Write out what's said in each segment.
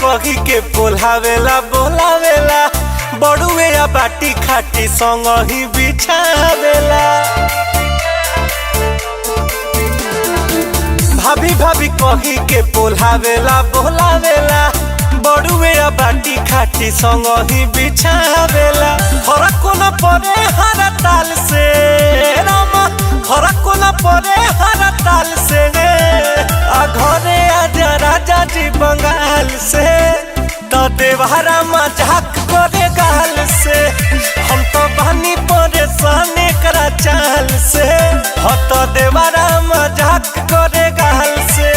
कही के बोलावेला बोलावेला बड़ुए या बाटी खाटी संग ही बिछावेला। भाभी भाभी कही के बोलावेला बोलावेला बड़ुए या बाटी खाटी संग ही बिछावेला। फरक कोना पड़े हर ताल से रामा, फरक कोना पड़े हर ताल से घरे आजा राजा जी बंगाल से तो देवहरा मजाक करे गाल से। हम तो बनी परेशान करा चाल से हो तो देवहरा मजाक करे गाल से।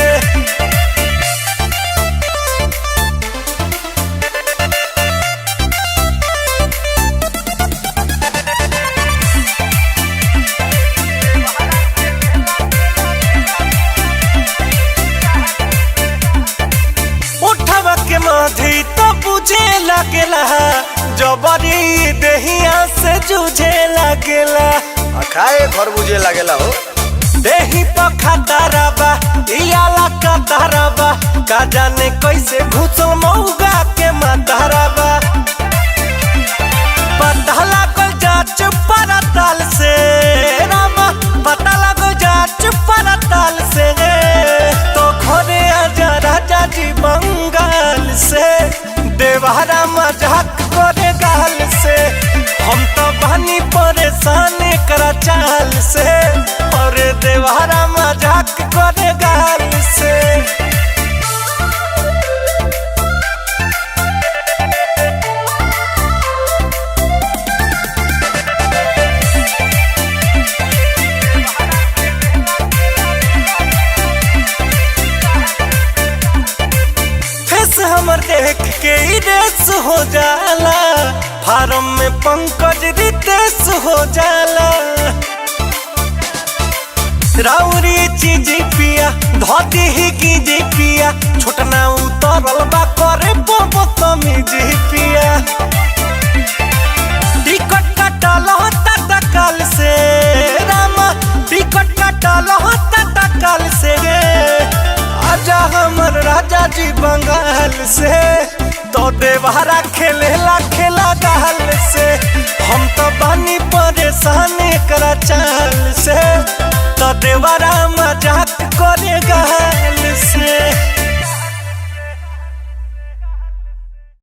माधी तो बुझे लगेला जबरी देहिया से जूझे लगेला। खाए घर बुझे लगेला हो देही पखाताराबा इयाला कताराबा का जाने कैसे घुसल मौगा के माताराबा। पता लागल जाच परताल से रामा, पता लागल जाच परताल से तो घरे आजा राजा जी बंगाल से देवहरा मजाक करे गाल से। हम तो बनी परेशान करा चाल से और देवहरा मजाक करे गाल से। हमर देख के रेस हो जाला, फार्म में पंकज रितेश हो जाला। राउरी चीज पिया धोती ही की जी पिया छोटना उतरल बा करे बदतमीज पिया। टिकट कटल होता तकल से रामा, टिकट कटल होता तकल से आजा हमर राजा जी बंगाल से तो देवहरा खेलेला खेला गाल से। हम तो बनी परेशान करा चाल से तो देवहरा